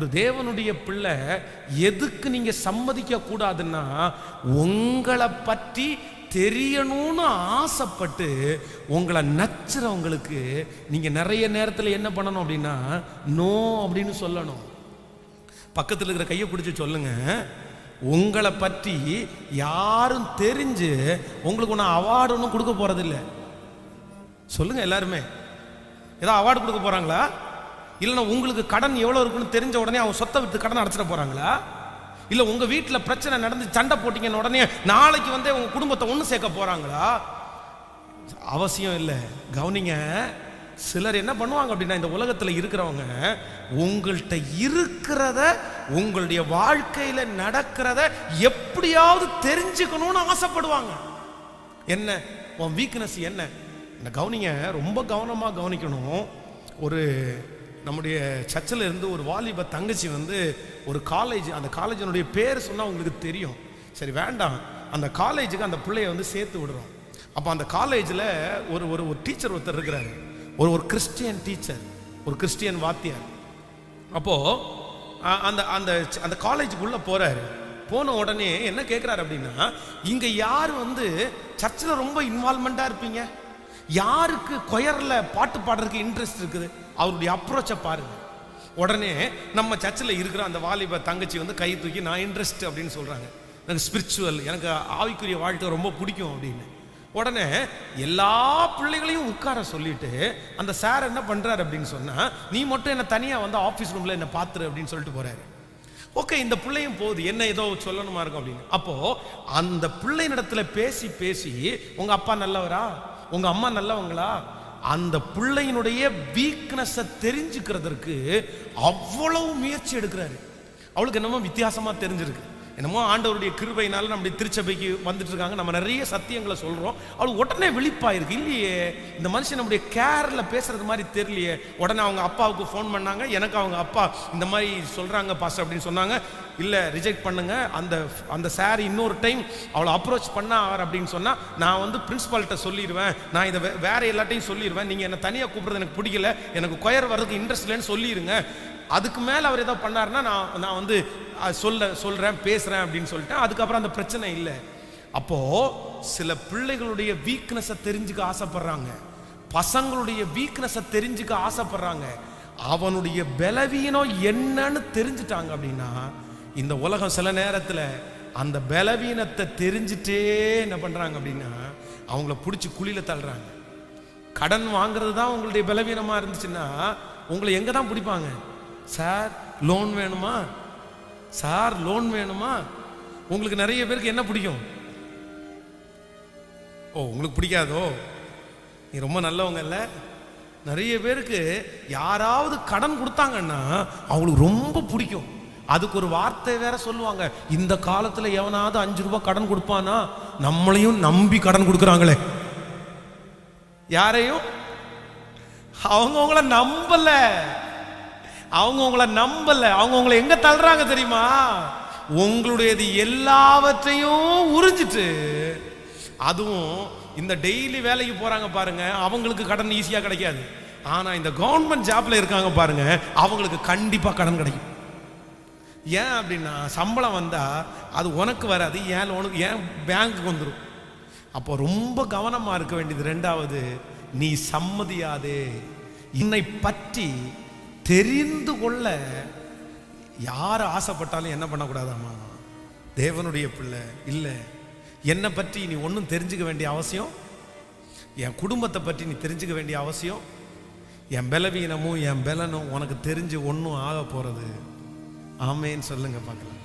ஒரு தேவனுடைய பிள்ளை எதுக்கு நீங்க சம்மதிக்க கூடாதுன்னா, உங்களை பற்றி தெரியணும்னு ஆசைப்பட்டு உங்களை நச்சுறவங்களுக்கு நீங்க நிறைய நேரத்தில் என்ன பண்ணணும் அப்படின்னா, நோ அப்படின்னு சொல்லணும். பக்கத்தில் இருக்கிற கையை பிடிச்சி சொல்லுங்க, உங்களை பற்றி யாரும் தெரிஞ்சு உங்களுக்கு ஒன்றும் அவார்டு ஒன்றும் கொடுக்க போறதில்லை. சொல்லுங்க எல்லாருமே, ஏதோ அவார்டு கொடுக்க போறாங்களா? இல்லைன்னா உங்களுக்கு கடன் எவ்வளோ இருக்குன்னு தெரிஞ்ச உடனே அவங்க சொத்தை விட்டு கடன் அடைச்சிட போறாங்களா? இல்லை உங்க வீட்டில் பிரச்சனை நடந்து சண்டை போட்டீங்கன்னு உடனே நாளைக்கு வந்து உங்க குடும்பத்தை ஒன்று சேர்க்க போறாங்களா? அவசியம் இல்லை. கவனிங்க, சிலர் என்ன பண்ணுவாங்க அப்படின்னா, இந்த உலகத்தில் இருக்கிறவங்க உங்கள்கிட்ட இருக்கிறத, உங்களுடைய வாழ்க்கையில நடக்கிறத எப்படியாவது தெரிஞ்சுக்கணும்னு ஆசைப்படுவாங்க. என்ன உன் வீக்னஸ் என்ன? கவனிங்க, ரொம்ப கவனமாக கவனிக்கணும். ஒரு நம்முடைய சர்ச்சில் இருந்து ஒரு வாலிப தங்கச்சி வந்து ஒரு காலேஜ், அந்த காலேஜினுடைய பேர் சொன்னால் உங்களுக்கு தெரியும். சரி வேண்டாம், அந்த காலேஜுக்கு அந்த பிள்ளைய வந்து சேர்த்து விடுறோம். அப்போ அந்த காலேஜில் ஒரு ஒரு டீச்சர் ஒருத்தர் இருக்கிறாரு, ஒரு கிறிஸ்டியன் டீச்சர், ஒரு கிறிஸ்டியன் வாத்தியார். அப்போது அந்த அந்த அந்த காலேஜுக்குள்ளே போகிறாரு. போன உடனே என்ன கேட்குறாரு அப்படின்னா, இங்கே யார் வந்து சர்ச்சில் ரொம்ப இன்வால்மெண்ட்டாக இருப்பீங்க, யாருக்கு கொயரில் பாட்டு பாடுறதுக்கு இன்ட்ரெஸ்ட் இருக்குது, அவருடைய அப்ரோச்சை பாருங்க. உடனே நம்ம சர்ச்சில் இருக்கிற அந்த வாலிப தங்கச்சி வந்து கை தூக்கி நான் இன்ட்ரெஸ்ட் அப்படின்னு சொல்கிறாங்க. எனக்கு ஸ்பிரிச்சுவல், எனக்கு ஆவிக்குரிய வாழ்க்கை ரொம்ப பிடிக்கும் அப்படின்னு. உடனே எல்லா பிள்ளைகளையும் உட்கார சொல்லிட்டு அந்த சார் என்ன பண்ணுறாரு அப்படின்னு சொன்னால், நீ மட்டும் என்னை தனியாக வந்து ஆஃபீஸ் ரூமில் என்னை பார்த்துரு அப்படின்னு சொல்லிட்டு போகிறாரு. ஓகே, இந்த பிள்ளையும் போகுது, என்ன ஏதோ சொல்லணுமா இருக்கும் அப்படின்னு. அப்போது அந்த பிள்ளையினிடத்துல பேசி பேசி உங்கள் அப்பா நல்லவரா, உங்க அம்மா நல்லவங்களா, அந்த பிள்ளையினுடைய வீக்னஸை தெரிஞ்சுக்கிறதுக்கு அவ்வளவு முயற்சி எடுக்கிறாரு. அவளுக்கு என்னமோ வித்தியாசமா தெரிஞ்சிருக்கு, என்னமோ ஆண்டவருடைய கிருபையினால நம்முடைய திருச்சபைக்கு வந்துட்டு இருக்காங்க, நம்ம நிறைய சத்தியங்களை சொல்றோம். அவளுக்கு உடனே விழிப்பாயிருக்கு, இல்லையே இந்த மனுஷன் நம்முடைய கேர்ல பேசுறது மாதிரி தெரியலையே. உடனே அவங்க அப்பாவுக்கு ஃபோன் பண்ணாங்க, எனக்கு அவங்க அப்பா இந்த மாதிரி சொல்றாங்க பாஸ்டர் அப்படின்னு சொன்னாங்க. இல்லை ரிஜெக்ட் பண்ணுங்க, அந்த அந்த சார் இன்னொரு டைம் அவளை அப்ரோச் பண்ண ஆவார் அப்படின்னு சொன்னா நான் வந்து பிரின்சிபால்கிட்ட சொல்லிடுவேன், நான் இதை வேற எல்லாட்டையும் சொல்லிடுவேன், நீங்க என்ன தனியாக கூப்பிடுறது எனக்கு பிடிக்கல, எனக்கு கொயர் வர்றதுக்கு இன்ட்ரெஸ்ட் இல்லைன்னு சொல்லிடுங்க. அதுக்கு மேலே அவர் ஏதோ பண்ணாருன்னா நான் வந்து சொல்றேன் பேசுறேன் அப்படின்னு சொல்லிட்டேன். அதுக்கப்புறம் அந்த பிரச்சனை இல்லை. அப்போ சில பிள்ளைகளுடைய வீக்னஸை தெரிஞ்சுக்க ஆசைப்படுறாங்க, பசங்களுடைய வீக்னஸை தெரிஞ்சுக்க ஆசைப்படுறாங்க. அவனுடைய பலவீனம் என்னன்னு தெரிஞ்சுட்டாங்க அப்படின்னா, இந்த உலகம் சில நேரத்தில் அந்த பலவீனத்தை தெரிஞ்சுட்டே என்ன பண்றாங்க அப்படின்னா, அவங்கள பிடிச்சி குழியில தள்ளுறாங்க. கடன் வாங்குறது தான் உங்களுடைய பலவீனமா இருந்துச்சுன்னா உங்களை எங்க தான் பிடிப்பாங்க? சார் லோன் வேணுமா, சார் லோன் வேணுமா. உங்களுக்கு நிறைய பேருக்கு என்ன பிடிக்கும்? ஓ உங்களுக்கு பிடிக்காதோ, நீ ரொம்ப நல்லவங்க இல்லை. நிறைய பேருக்கு யாராவது கடன் கொடுத்தாங்கன்னா அவங்களுக்கு ரொம்ப பிடிக்கும். அதுக்கு ஒரு வார்த்தை வேற சொல்லுவாங்க, இந்த காலத்துல எவனாவது 5 ரூபாய் கடன் கொடுப்பானா, நம்மளையும் நம்பி கடன் கொடுக்குறாங்களே. யாரையும் அவங்க உங்களை நம்பல, அவங்க உங்களை நம்பல, அவங்க உங்களை எங்க தள்ளுறாங்க தெரியுமா? உங்களுடையது எல்லாவற்றையும் உறிஞ்சிட்டு, அதுவும் இந்த டெய்லி வேலைக்கு போறாங்க பாருங்க, அவங்களுக்கு கடன் ஈஸியா கிடைக்காது. ஆனா இந்த கவர்மெண்ட் ஜாப்ல இருக்காங்க பாருங்க, அவங்களுக்கு கண்டிப்பா கடன் கிடைக்கும். ஏன் அப்படின்னா, சம்பளம் வந்தா அது உனக்கு வராது, ஏன் லோனுக்கு, ஏன் பேங்க்குக்கு வந்துடும். அப்போ ரொம்ப கவனமா இருக்க வேண்டியது. ரெண்டாவது, நீ சம்மதியாதே. என்னை பற்றி தெரிந்து கொள்ள யார் ஆசைப்பட்டாலும் என்ன பண்ணக்கூடாதாமா? தேவனுடைய பிள்ளை இல்லை, என்னை பற்றி நீ ஒன்றும் தெரிஞ்சுக்க வேண்டிய அவசியம், என் குடும்பத்தை பற்றி நீ தெரிஞ்சுக்க வேண்டிய அவசியம், என் பலவீனமும் என் பலனும் உனக்கு தெரிஞ்சு ஒன்றும் ஆக போறது. ஆமேன்னு சொல்லுங்க பார்க்கலாம்.